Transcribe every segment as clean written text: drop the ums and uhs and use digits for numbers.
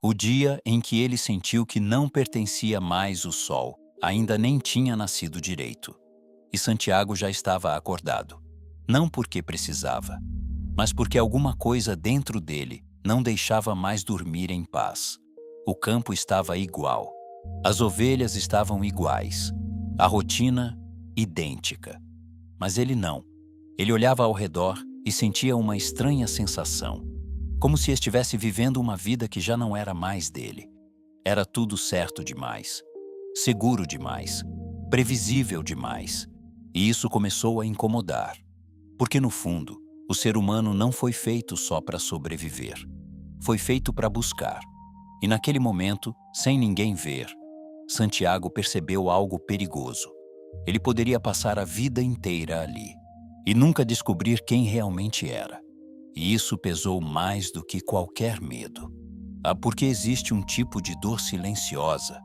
O dia em que ele sentiu que não pertencia mais o sol, ainda nem tinha nascido direito. E Santiago já estava acordado. Não porque precisava, mas porque alguma coisa dentro dele não deixava mais dormir em paz. O campo estava igual. As ovelhas estavam iguais. A rotina, idêntica. Mas ele não. Ele olhava ao redor e sentia uma estranha sensação, como se estivesse vivendo uma vida que já não era mais dele. Era tudo certo demais, seguro demais, previsível demais. E isso começou a incomodar. Porque, no fundo, o ser humano não foi feito só para sobreviver. Foi feito para buscar. E naquele momento, sem ninguém ver, Santiago percebeu algo perigoso. Ele poderia passar a vida inteira ali e nunca descobrir quem realmente era. E isso pesou mais do que qualquer medo. Porque existe um tipo de dor silenciosa,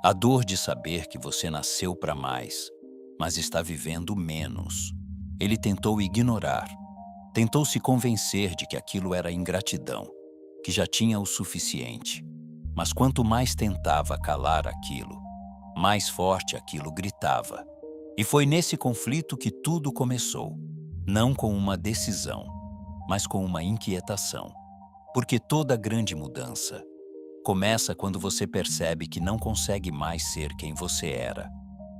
a dor de saber que você nasceu para mais, mas está vivendo menos. Ele tentou ignorar, tentou se convencer de que aquilo era ingratidão, que já tinha o suficiente. Mas quanto mais tentava calar aquilo, mais forte aquilo gritava. E foi nesse conflito que tudo começou, não com uma decisão, mas com uma inquietação. Porque toda grande mudança começa quando você percebe que não consegue mais ser quem você era.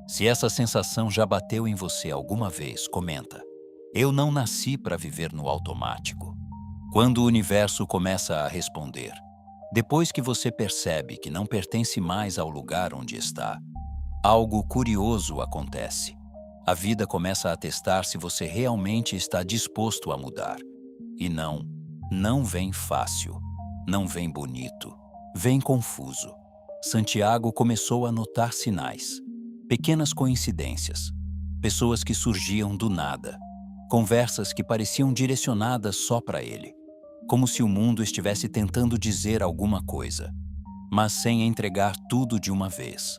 Se essa sensação já bateu em você alguma vez, comenta. Eu não nasci para viver no automático. Quando o universo começa a responder, depois que você percebe que não pertence mais ao lugar onde está, algo curioso acontece. A vida começa a testar se você realmente está disposto a mudar. E não vem fácil, não vem bonito, vem confuso. Santiago começou a notar sinais, pequenas coincidências, pessoas que surgiam do nada, conversas que pareciam direcionadas só para ele, como se o mundo estivesse tentando dizer alguma coisa, mas sem entregar tudo de uma vez.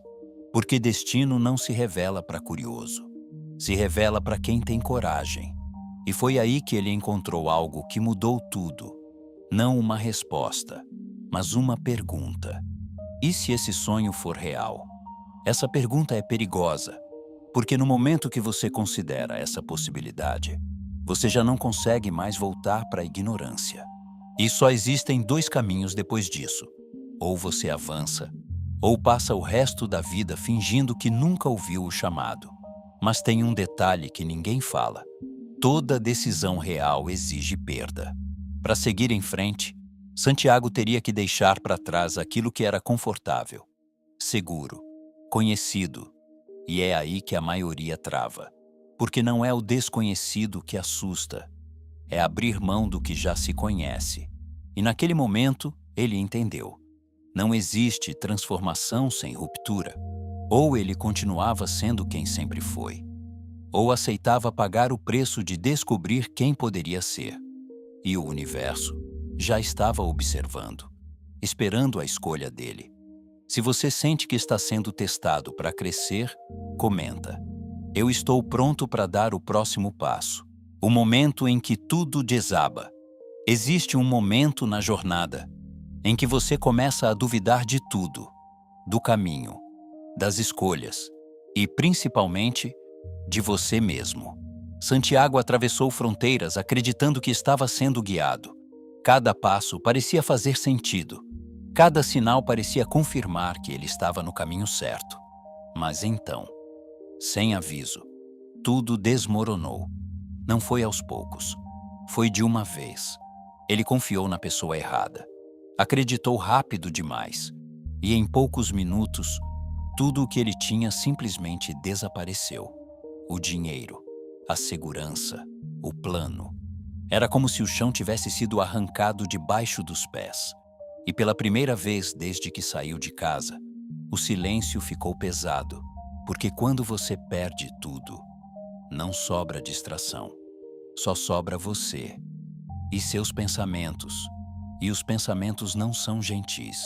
Porque destino não se revela para curioso, se revela para quem tem coragem. E foi aí que ele encontrou algo que mudou tudo. Não uma resposta, mas uma pergunta. E se esse sonho for real? Essa pergunta é perigosa, porque no momento que você considera essa possibilidade, você já não consegue mais voltar para a ignorância. E só existem dois caminhos depois disso. Ou você avança, ou passa o resto da vida fingindo que nunca ouviu o chamado. Mas tem um detalhe que ninguém fala. Toda decisão real exige perda. Para seguir em frente, Santiago teria que deixar para trás aquilo que era confortável, seguro, conhecido. E é aí que a maioria trava. Porque não é o desconhecido que assusta, é abrir mão do que já se conhece. E naquele momento, ele entendeu. Não existe transformação sem ruptura. Ou ele continuava sendo quem sempre foi, ou aceitava pagar o preço de descobrir quem poderia ser. E o universo já estava observando, esperando a escolha dele. Se você sente que está sendo testado para crescer, comenta. Eu estou pronto para dar o próximo passo. O momento em que tudo desaba. Existe um momento na jornada em que você começa a duvidar de tudo, do caminho, das escolhas e, principalmente, de você mesmo. Santiago atravessou fronteiras acreditando que estava sendo guiado. Cada passo parecia fazer sentido. Cada sinal parecia confirmar que ele estava no caminho certo. Mas então, sem aviso, tudo desmoronou. Não foi aos poucos. Foi de uma vez. Ele confiou na pessoa errada. Acreditou rápido demais. E em poucos minutos, tudo o que ele tinha simplesmente desapareceu. O dinheiro, a segurança, o plano. Era como se o chão tivesse sido arrancado debaixo dos pés. E pela primeira vez desde que saiu de casa, o silêncio ficou pesado, porque quando você perde tudo, não sobra distração, só sobra você e seus pensamentos. E os pensamentos não são gentis.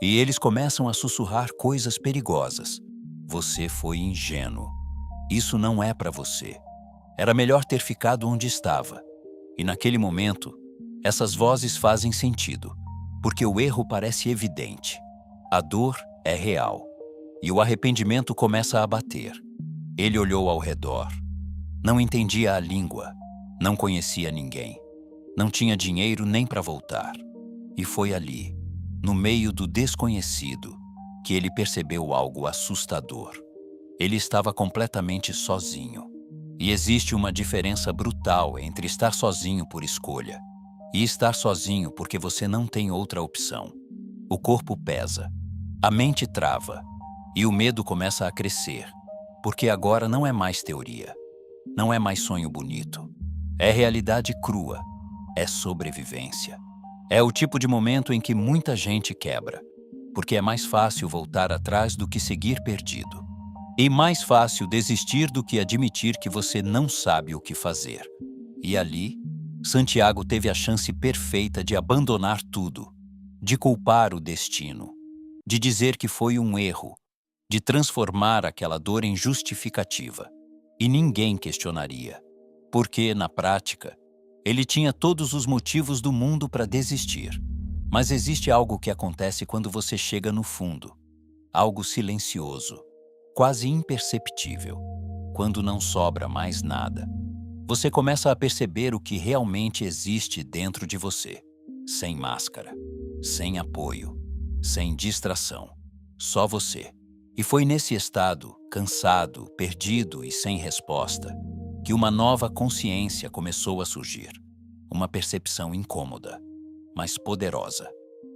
E eles começam a sussurrar coisas perigosas. Você foi ingênuo. Isso não é para você. Era melhor ter ficado onde estava. E naquele momento, essas vozes fazem sentido. Porque o erro parece evidente. A dor é real. E o arrependimento começa a bater. Ele olhou ao redor. Não entendia a língua. Não conhecia ninguém. Não tinha dinheiro nem para voltar. E foi ali, no meio do desconhecido, que ele percebeu algo assustador. Ele estava completamente sozinho. E existe uma diferença brutal entre estar sozinho por escolha e estar sozinho porque você não tem outra opção. O corpo pesa, a mente trava e o medo começa a crescer, porque agora não é mais teoria, não é mais sonho bonito. É realidade crua, é sobrevivência. É o tipo de momento em que muita gente quebra, porque é mais fácil voltar atrás do que seguir perdido. E mais fácil desistir do que admitir que você não sabe o que fazer. E ali, Santiago teve a chance perfeita de abandonar tudo, de culpar o destino, de dizer que foi um erro, de transformar aquela dor em justificativa. E ninguém questionaria, porque, na prática, ele tinha todos os motivos do mundo para desistir. Mas existe algo que acontece quando você chega no fundo, algo silencioso, quase imperceptível, quando não sobra mais nada. Você começa a perceber o que realmente existe dentro de você, sem máscara, sem apoio, sem distração, só você. E foi nesse estado, cansado, perdido e sem resposta, que uma nova consciência começou a surgir. Uma percepção incômoda, mas poderosa.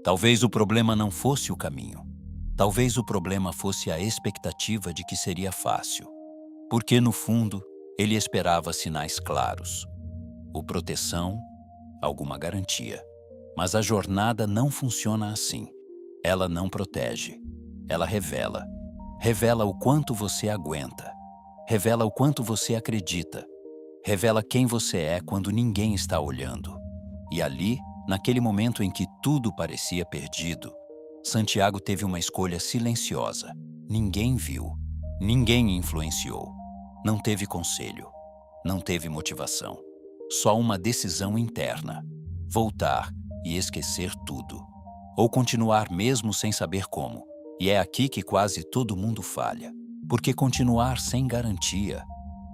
Talvez o problema não fosse o caminho. Talvez o problema fosse a expectativa de que seria fácil. Porque, no fundo, ele esperava sinais claros. Ou proteção, alguma garantia. Mas a jornada não funciona assim. Ela não protege. Ela revela. Revela o quanto você aguenta. Revela o quanto você acredita. Revela quem você é quando ninguém está olhando. E ali, naquele momento em que tudo parecia perdido, Santiago teve uma escolha silenciosa. Ninguém viu, ninguém influenciou. Não teve conselho, não teve motivação. Só uma decisão interna. Voltar e esquecer tudo. Ou continuar mesmo sem saber como. E é aqui que quase todo mundo falha. Porque continuar sem garantia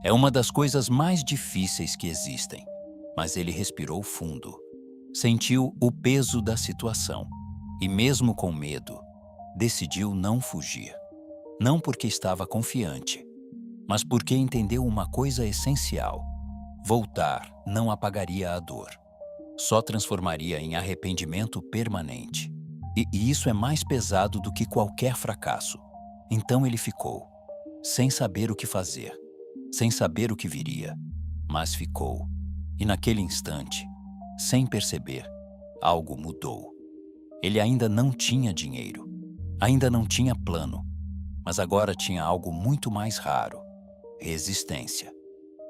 é uma das coisas mais difíceis que existem. Mas ele respirou fundo. Sentiu o peso da situação. E mesmo com medo, decidiu não fugir. Não porque estava confiante, mas porque entendeu uma coisa essencial. Voltar não apagaria a dor. Só transformaria em arrependimento permanente. E isso é mais pesado do que qualquer fracasso. Então ele ficou, sem saber o que fazer, sem saber o que viria, mas ficou. E naquele instante, sem perceber, algo mudou. Ele ainda não tinha dinheiro, ainda não tinha plano, mas agora tinha algo muito mais raro: resistência.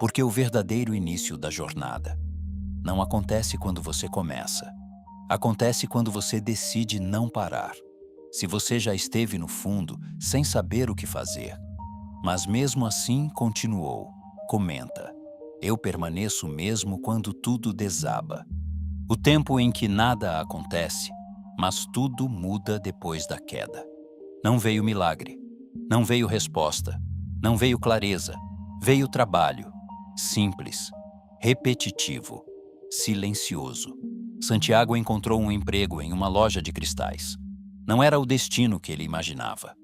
Porque o verdadeiro início da jornada não acontece quando você começa. Acontece quando você decide não parar. Se você já esteve no fundo, sem saber o que fazer, mas mesmo assim continuou, comenta: eu permaneço mesmo quando tudo desaba. O tempo em que nada acontece, mas tudo muda depois da queda. Não veio milagre, não veio resposta, não veio clareza, veio trabalho, simples, repetitivo, silencioso. Santiago encontrou um emprego em uma loja de cristais. Não era o destino que ele imaginava.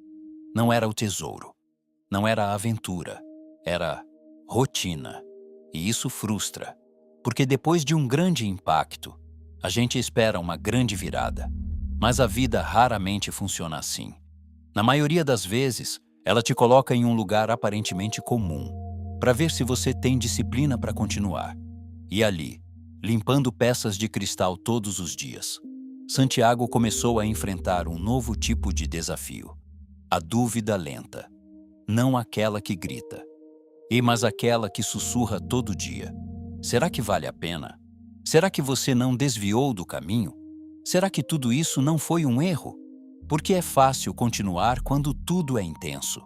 Não era o tesouro. Não era a aventura. Era rotina. E isso frustra, porque depois de um grande impacto, a gente espera uma grande virada. Mas a vida raramente funciona assim. Na maioria das vezes, ela te coloca em um lugar aparentemente comum, para ver se você tem disciplina para continuar. E ali, limpando peças de cristal todos os dias, Santiago começou a enfrentar um novo tipo de desafio. A dúvida lenta. Não aquela que grita, mas aquela que sussurra todo dia. Será que vale a pena? Será que você não desviou do caminho? Será que tudo isso não foi um erro? Porque é fácil continuar quando tudo é intenso.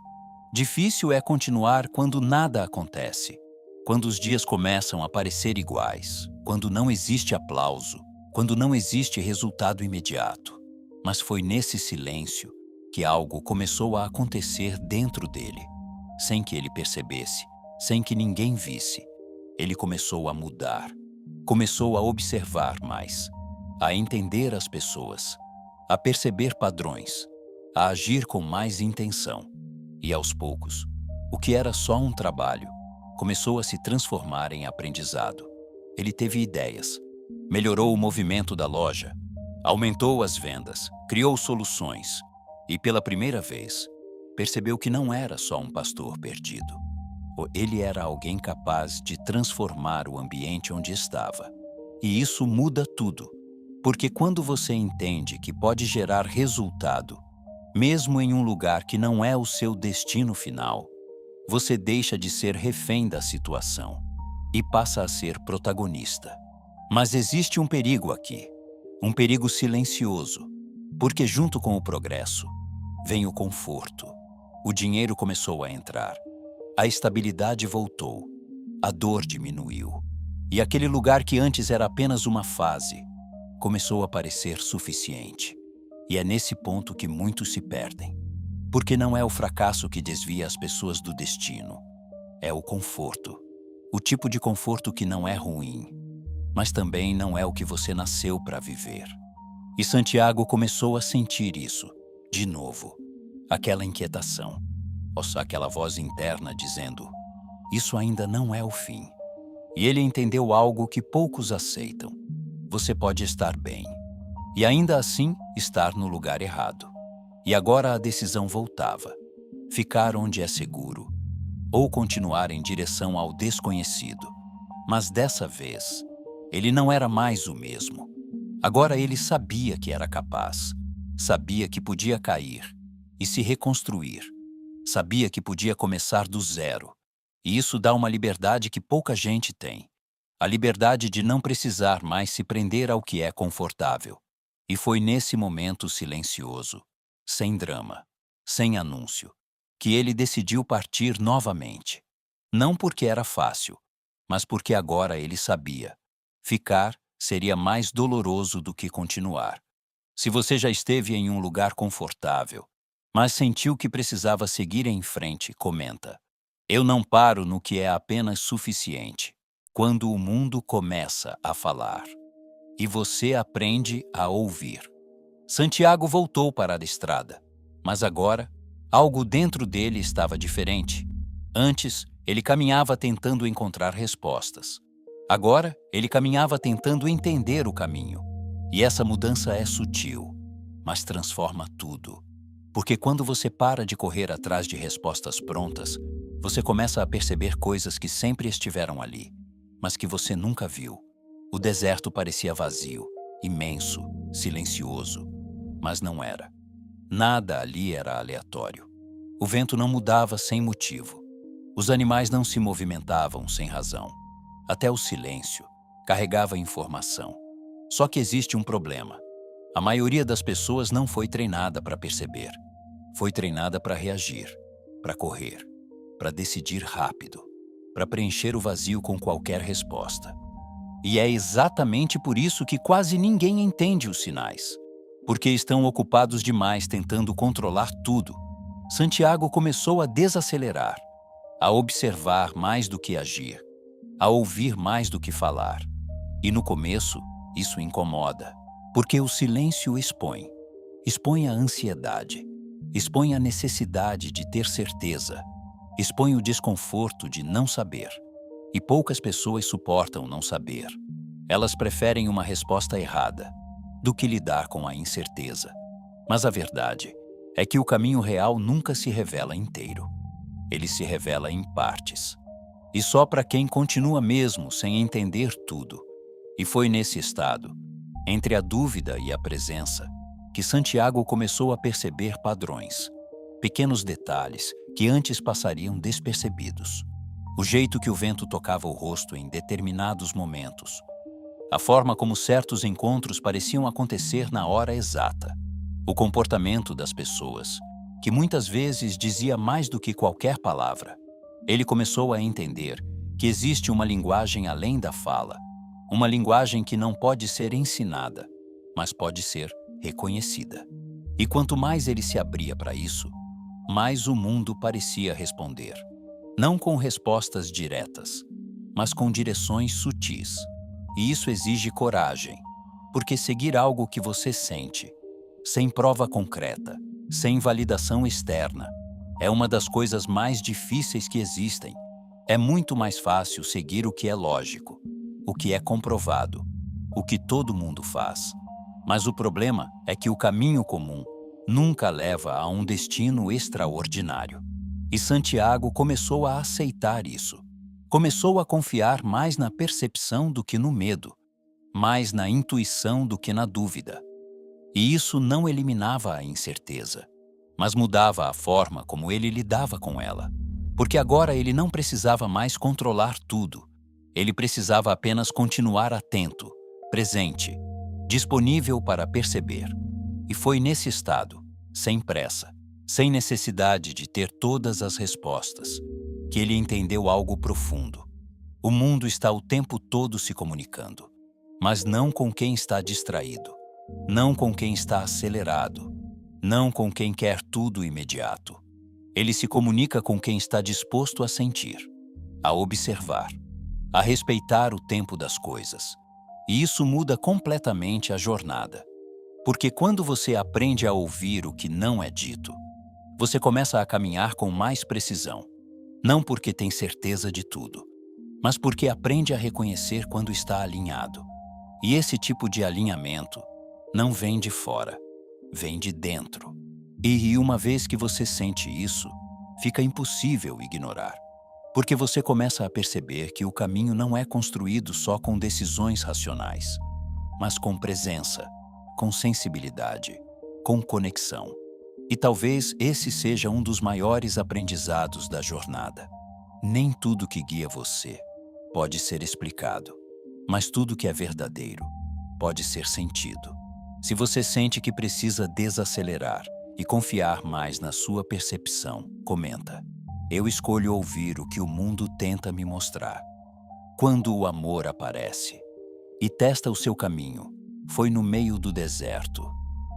Difícil é continuar quando nada acontece. Quando os dias começam a parecer iguais, quando não existe aplauso, quando não existe resultado imediato. Mas foi nesse silêncio que algo começou a acontecer dentro dele, sem que ele percebesse, sem que ninguém visse. Ele começou a mudar, começou a observar mais, a entender as pessoas, a perceber padrões, a agir com mais intenção. E aos poucos, o que era só um trabalho começou a se transformar em aprendizado. Ele teve ideias, melhorou o movimento da loja, aumentou as vendas, criou soluções e, pela primeira vez, percebeu que não era só um pastor perdido. Ele era alguém capaz de transformar o ambiente onde estava. E isso muda tudo, porque quando você entende que pode gerar resultado, mesmo em um lugar que não é o seu destino final, você deixa de ser refém da situação e passa a ser protagonista. Mas existe um perigo aqui, um perigo silencioso, porque junto com o progresso vem o conforto. O dinheiro começou a entrar, a estabilidade voltou, a dor diminuiu, e aquele lugar que antes era apenas uma fase começou a parecer suficiente. E é nesse ponto que muitos se perdem. Porque não é o fracasso que desvia as pessoas do destino. É o conforto. O tipo de conforto que não é ruim, mas também não é o que você nasceu para viver. E Santiago começou a sentir isso, de novo. Aquela inquietação, aquela voz interna dizendo: isso ainda não é o fim. E ele entendeu algo que poucos aceitam. Você pode estar bem, e ainda assim estar no lugar errado. E agora a decisão voltava: ficar onde é seguro, ou continuar em direção ao desconhecido. Mas dessa vez, ele não era mais o mesmo. Agora ele sabia que era capaz, sabia que podia cair e se reconstruir, sabia que podia começar do zero. E isso dá uma liberdade que pouca gente tem. A liberdade de não precisar mais se prender ao que é confortável. E foi nesse momento silencioso, sem drama, sem anúncio, que ele decidiu partir novamente. Não porque era fácil, mas porque agora ele sabia. Ficar seria mais doloroso do que continuar. Se você já esteve em um lugar confortável, mas sentiu que precisava seguir em frente, comenta: eu não paro no que é apenas suficiente, quando o mundo começa a falar. E você aprende a ouvir. Santiago voltou para a estrada, mas agora, algo dentro dele estava diferente. Antes, ele caminhava tentando encontrar respostas. Agora, ele caminhava tentando entender o caminho. E essa mudança é sutil, mas transforma tudo. Porque quando você para de correr atrás de respostas prontas, você começa a perceber coisas que sempre estiveram ali, mas que você nunca viu. O deserto parecia vazio, imenso, silencioso, mas não era. Nada ali era aleatório. O vento não mudava sem motivo. Os animais não se movimentavam sem razão. Até o silêncio carregava informação. Só que existe um problema. A maioria das pessoas não foi treinada para perceber. Foi treinada para reagir, para correr, para decidir rápido, para preencher o vazio com qualquer resposta. E é exatamente por isso que quase ninguém entende os sinais. Porque estão ocupados demais tentando controlar tudo. Santiago começou a desacelerar, a observar mais do que agir, a ouvir mais do que falar. E no começo, isso incomoda, porque o silêncio expõe. Expõe a ansiedade, expõe a necessidade de ter certeza, expõe o desconforto de não saber. E poucas pessoas suportam não saber. Elas preferem uma resposta errada do que lidar com a incerteza. Mas a verdade é que o caminho real nunca se revela inteiro. Ele se revela em partes. E só para quem continua mesmo sem entender tudo. E foi nesse estado, entre a dúvida e a presença, que Santiago começou a perceber padrões, pequenos detalhes que antes passariam despercebidos. O jeito que o vento tocava o rosto em determinados momentos. A forma como certos encontros pareciam acontecer na hora exata. O comportamento das pessoas, que muitas vezes dizia mais do que qualquer palavra. Ele começou a entender que existe uma linguagem além da fala, uma linguagem que não pode ser ensinada, mas pode ser reconhecida. E quanto mais ele se abria para isso, mais o mundo parecia responder. Não com respostas diretas, mas com direções sutis. E isso exige coragem, porque seguir algo que você sente, sem prova concreta, sem validação externa, é uma das coisas mais difíceis que existem. É muito mais fácil seguir o que é lógico, o que é comprovado, o que todo mundo faz. Mas o problema é que o caminho comum nunca leva a um destino extraordinário. E Santiago começou a aceitar isso. Começou a confiar mais na percepção do que no medo, mais na intuição do que na dúvida. E isso não eliminava a incerteza, mas mudava a forma como ele lidava com ela. Porque agora ele não precisava mais controlar tudo. Ele precisava apenas continuar atento, presente, disponível para perceber. E foi nesse estado, sem pressa, sem necessidade de ter todas as respostas, que ele entendeu algo profundo. O mundo está o tempo todo se comunicando, mas não com quem está distraído, não com quem está acelerado, não com quem quer tudo imediato. Ele se comunica com quem está disposto a sentir, a observar, a respeitar o tempo das coisas. E isso muda completamente a jornada. Porque quando você aprende a ouvir o que não é dito, você começa a caminhar com mais precisão. Não porque tem certeza de tudo, mas porque aprende a reconhecer quando está alinhado. E esse tipo de alinhamento não vem de fora, vem de dentro. E uma vez que você sente isso, fica impossível ignorar. Porque você começa a perceber que o caminho não é construído só com decisões racionais, mas com presença, com sensibilidade, com conexão. E talvez esse seja um dos maiores aprendizados da jornada. Nem tudo que guia você pode ser explicado, mas tudo que é verdadeiro pode ser sentido. Se você sente que precisa desacelerar e confiar mais na sua percepção, comenta: eu escolho ouvir o que o mundo tenta me mostrar. Quando o amor aparece e testa o seu caminho, foi no meio do deserto,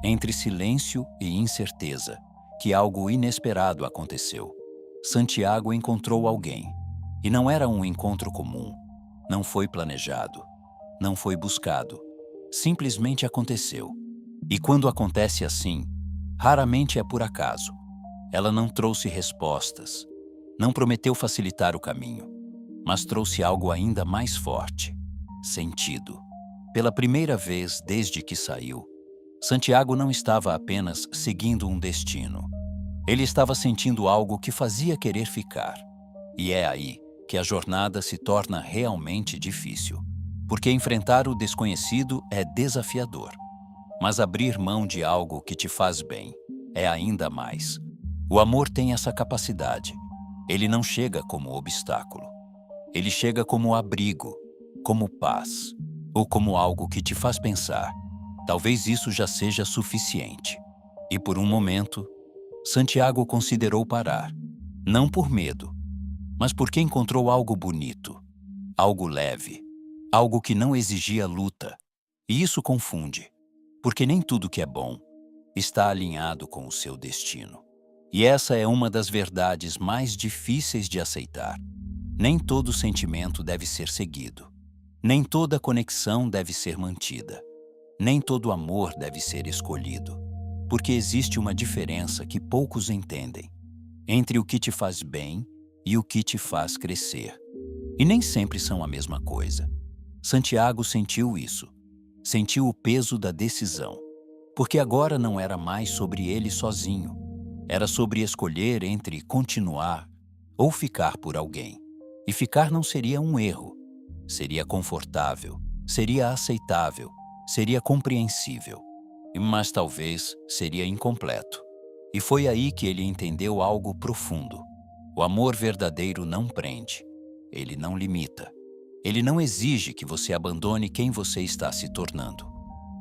entre silêncio e incerteza, que algo inesperado aconteceu. Santiago encontrou alguém. E não era um encontro comum. Não foi planejado. Não foi buscado. Simplesmente aconteceu. E quando acontece assim, raramente é por acaso. Ela não trouxe respostas. Não prometeu facilitar o caminho, mas trouxe algo ainda mais forte: sentido. Pela primeira vez desde que saiu, Santiago não estava apenas seguindo um destino. Ele estava sentindo algo que fazia querer ficar. E é aí que a jornada se torna realmente difícil, porque enfrentar o desconhecido é desafiador. Mas abrir mão de algo que te faz bem é ainda mais. O amor tem essa capacidade. Ele não chega como obstáculo. Ele chega como abrigo, como paz, ou como algo que te faz pensar: talvez isso já seja suficiente. E por um momento, Santiago considerou parar, não por medo, mas porque encontrou algo bonito, algo leve, algo que não exigia luta. E isso confunde, porque nem tudo que é bom está alinhado com o seu destino. E essa é uma das verdades mais difíceis de aceitar. Nem todo sentimento deve ser seguido. Nem toda conexão deve ser mantida. Nem todo amor deve ser escolhido. Porque existe uma diferença que poucos entendem entre o que te faz bem e o que te faz crescer. E nem sempre são a mesma coisa. Santiago sentiu isso. Sentiu o peso da decisão. Porque agora não era mais sobre ele sozinho. Era sobre escolher entre continuar ou ficar por alguém. E ficar não seria um erro. Seria confortável, seria aceitável, seria compreensível. Mas talvez seria incompleto. E foi aí que ele entendeu algo profundo. O amor verdadeiro não prende. Ele não limita. Ele não exige que você abandone quem você está se tornando.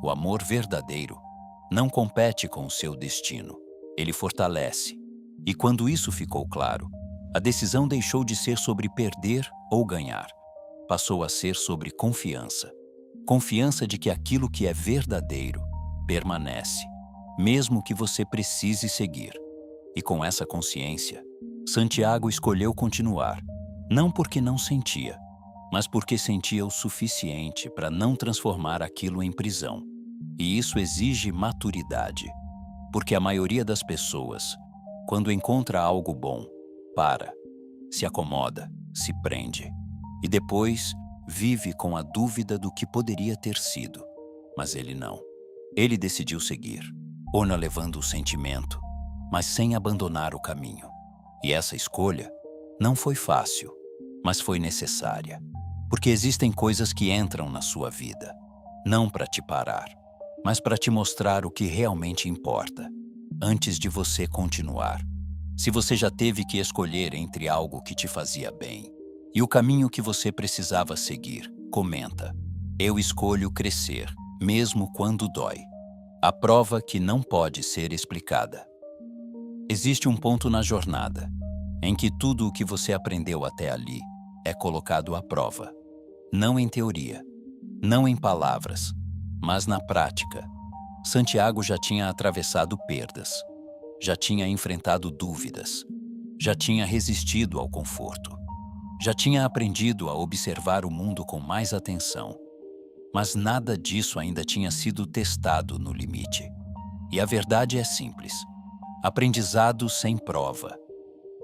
O amor verdadeiro não compete com o seu destino. Ele fortalece. E quando isso ficou claro, a decisão deixou de ser sobre perder ou ganhar. Passou a ser sobre confiança. confiança de que aquilo que é verdadeiro permanece, mesmo que você precise seguir. E com essa consciência, Santiago escolheu continuar, não porque não sentia, mas porque sentia o suficiente para não transformar aquilo em prisão. E isso exige maturidade, porque a maioria das pessoas, quando encontra algo bom, para, se acomoda, se prende e depois vive com a dúvida do que poderia ter sido. Mas ele não. Ele decidiu seguir, Ona levando o sentimento, mas sem abandonar o caminho. E essa escolha não foi fácil, mas foi necessária, porque existem coisas que entram na sua vida, não para te parar, mas para te mostrar o que realmente importa, antes de você continuar. Se você já teve que escolher entre algo que te fazia bem e o caminho que você precisava seguir, comenta: eu escolho crescer, mesmo quando dói. A prova que não pode ser explicada. Existe um ponto na jornada em que tudo o que você aprendeu até ali é colocado à prova. Não em teoria, não em palavras, mas na prática. Santiago já tinha atravessado perdas, já tinha enfrentado dúvidas, já tinha resistido ao conforto, já tinha aprendido a observar o mundo com mais atenção. Mas nada disso ainda tinha sido testado no limite. E a verdade é simples: aprendizado sem prova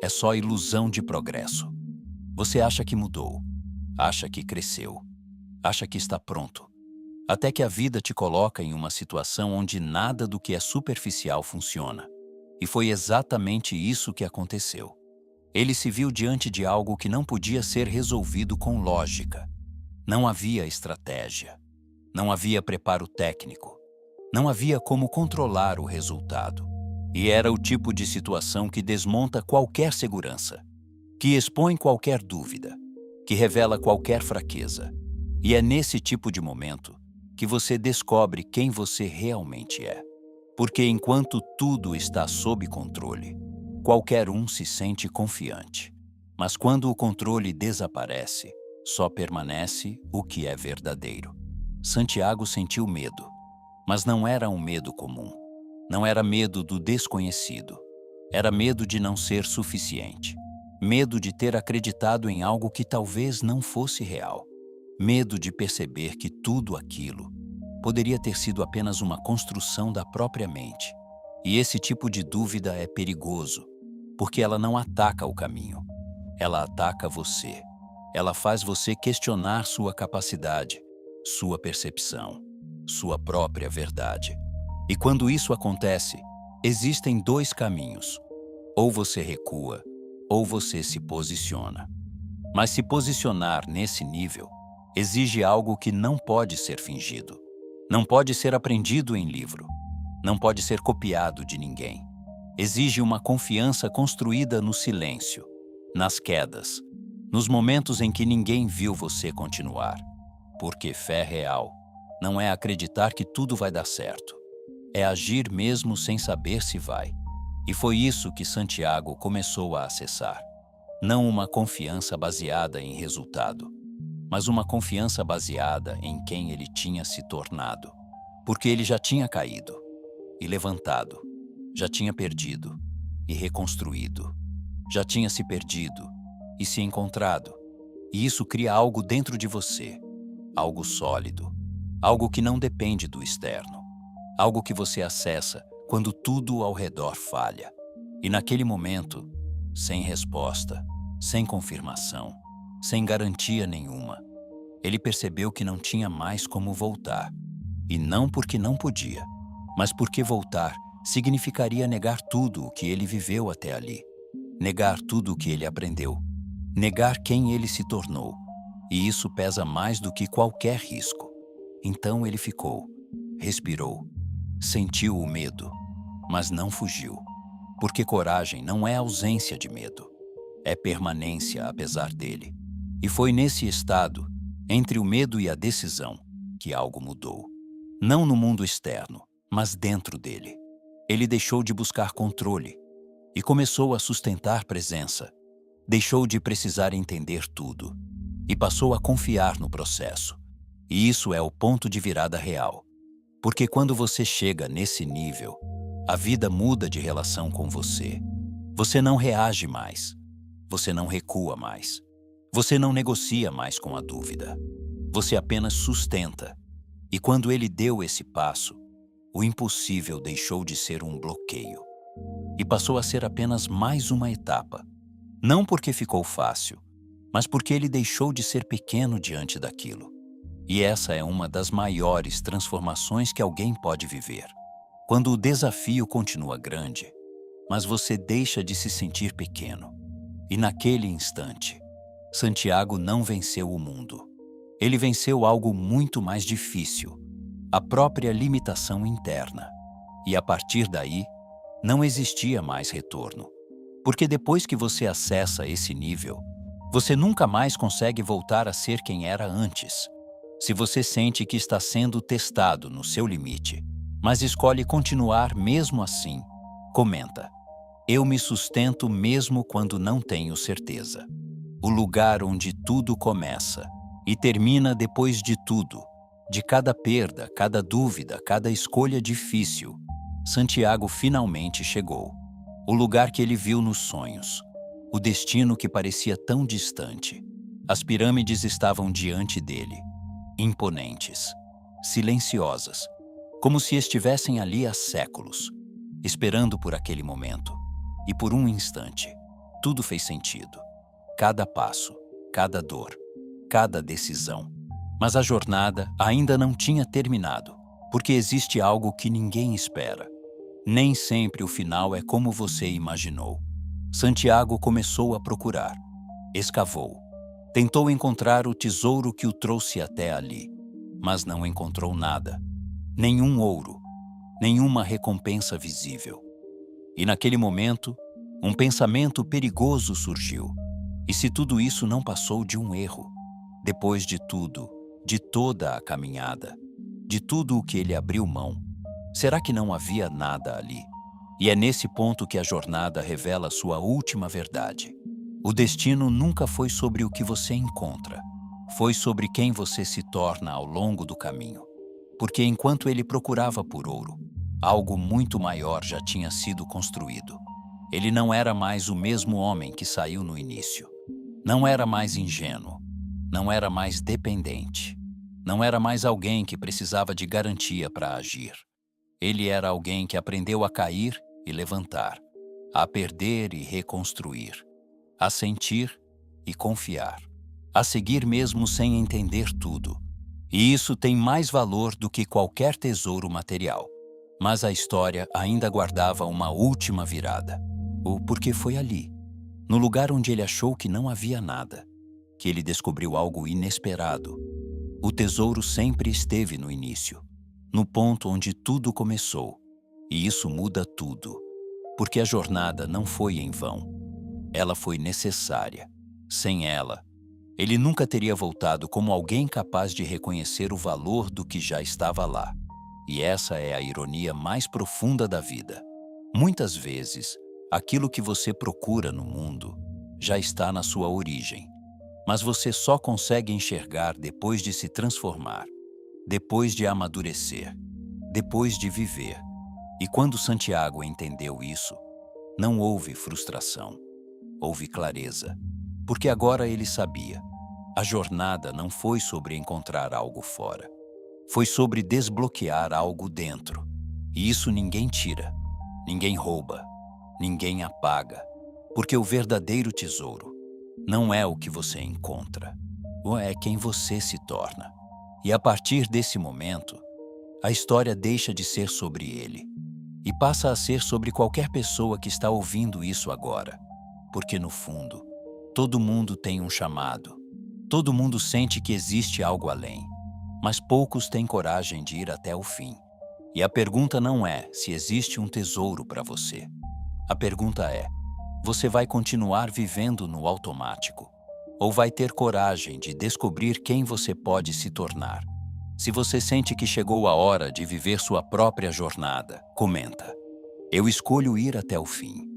é só ilusão de progresso. Você acha que mudou, acha que cresceu, acha que está pronto, até que a vida te coloca em uma situação onde nada do que é superficial funciona. E foi exatamente isso que aconteceu. Ele se viu diante de algo que não podia ser resolvido com lógica. Não havia estratégia, não havia preparo técnico, não havia como controlar o resultado. E era o tipo de situação que desmonta qualquer segurança, que expõe qualquer dúvida, que revela qualquer fraqueza. E é nesse tipo de momento que você descobre quem você realmente é. Porque enquanto tudo está sob controle, qualquer um se sente confiante. Mas quando o controle desaparece, só permanece o que é verdadeiro. Santiago sentiu medo, mas não era um medo comum. Não era medo do desconhecido. Era medo de não ser suficiente. Medo de ter acreditado em algo que talvez não fosse real. Medo de perceber que tudo aquilo poderia ter sido apenas uma construção da própria mente. E esse tipo de dúvida é perigoso, porque ela não ataca o caminho. Ela ataca você. Ela faz você questionar sua capacidade, sua percepção, sua própria verdade. E quando isso acontece, existem dois caminhos. Ou você recua, ou você se posiciona. Mas se posicionar nesse nível exige algo que não pode ser fingido. Não pode ser aprendido em livro. Não pode ser copiado de ninguém. Exige uma confiança construída no silêncio, nas quedas, nos momentos em que ninguém viu você continuar. Porque fé real não é acreditar que tudo vai dar certo. É agir mesmo sem saber se vai. E foi isso que Santiago começou a acessar. Não uma confiança baseada em resultado, mas uma confiança baseada em quem ele tinha se tornado. Porque ele já tinha caído e levantado, já tinha perdido e reconstruído, já tinha se perdido e se encontrado. E isso cria algo dentro de você, algo sólido, algo que não depende do externo, algo que você acessa quando tudo ao redor falha. E naquele momento, sem resposta, sem confirmação, sem garantia nenhuma, ele percebeu que não tinha mais como voltar. E não porque não podia, mas porque voltar significaria negar tudo o que ele viveu até ali, negar tudo o que ele aprendeu, negar quem ele se tornou. E isso pesa mais do que qualquer risco. Então ele ficou, respirou, sentiu o medo, mas não fugiu. Porque coragem não é ausência de medo, é permanência apesar dele. E foi nesse estado, entre o medo e a decisão, que algo mudou. Não no mundo externo, mas dentro dele. Ele deixou de buscar controle e começou a sustentar presença. Deixou de precisar entender tudo e passou a confiar no processo. E isso é o ponto de virada real. Porque quando você chega nesse nível, a vida muda de relação com você. Você não reage mais. Você não recua mais. Você não negocia mais com a dúvida. Você apenas sustenta. E quando ele deu esse passo, o impossível deixou de ser um bloqueio e passou a ser apenas mais uma etapa. Não porque ficou fácil, mas porque ele deixou de ser pequeno diante daquilo. E essa é uma das maiores transformações que alguém pode viver. Quando o desafio continua grande, mas você deixa de se sentir pequeno. E naquele instante, Santiago não venceu o mundo. Ele venceu algo muito mais difícil, a própria limitação interna. E a partir daí, não existia mais retorno. Porque depois que você acessa esse nível, você nunca mais consegue voltar a ser quem era antes. Se você sente que está sendo testado no seu limite, mas escolhe continuar mesmo assim, comenta: eu me sustento mesmo quando não tenho certeza. O lugar onde tudo começa e termina depois de tudo, de cada perda, cada dúvida, cada escolha difícil, Santiago finalmente chegou. O lugar que ele viu nos sonhos. O destino que parecia tão distante. As pirâmides estavam diante dele, imponentes, silenciosas, como se estivessem ali há séculos, esperando por aquele momento. E por um instante, tudo fez sentido. Cada passo, cada dor, cada decisão. Mas a jornada ainda não tinha terminado, porque existe algo que ninguém espera. Nem sempre o final é como você imaginou. Santiago começou a procurar, escavou, tentou encontrar o tesouro que o trouxe até ali, mas não encontrou nada. Nenhum ouro, nenhuma recompensa visível. E naquele momento, um pensamento perigoso surgiu. E se tudo isso não passou de um erro? Depois de tudo, de toda a caminhada, de tudo o que ele abriu mão, será que não havia nada ali? E é nesse ponto que a jornada revela sua última verdade. O destino nunca foi sobre o que você encontra, foi sobre quem você se torna ao longo do caminho. Porque enquanto ele procurava por ouro, algo muito maior já tinha sido construído. Ele não era mais o mesmo homem que saiu no início. Não era mais ingênuo. Não era mais dependente. Não era mais alguém que precisava de garantia para agir. Ele era alguém que aprendeu a cair e levantar, a perder e reconstruir, a sentir e confiar, a seguir mesmo sem entender tudo. E isso tem mais valor do que qualquer tesouro material. Mas a história ainda guardava uma última virada. O porquê foi ali, no lugar onde ele achou que não havia nada, que ele descobriu algo inesperado. O tesouro sempre esteve no início, no ponto onde tudo começou. E isso muda tudo, porque a jornada não foi em vão. Ela foi necessária. Sem ela, ele nunca teria voltado como alguém capaz de reconhecer o valor do que já estava lá. E essa é a ironia mais profunda da vida. Muitas vezes, aquilo que você procura no mundo já está na sua origem, mas você só consegue enxergar depois de se transformar, depois de amadurecer, depois de viver. E quando Santiago entendeu isso, não houve frustração, houve clareza, porque agora ele sabia. A jornada não foi sobre encontrar algo fora, foi sobre desbloquear algo dentro. E isso ninguém tira, ninguém rouba, ninguém apaga, porque o verdadeiro tesouro não é o que você encontra, ou é quem você se torna. E a partir desse momento, a história deixa de ser sobre ele e passa a ser sobre qualquer pessoa que está ouvindo isso agora, porque no fundo, todo mundo tem um chamado, todo mundo sente que existe algo além, mas poucos têm coragem de ir até o fim. E a pergunta não é se existe um tesouro para você. A pergunta é: você vai continuar vivendo no automático? Ou vai ter coragem de descobrir quem você pode se tornar? Se você sente que chegou a hora de viver sua própria jornada, comenta: eu escolho ir até o fim.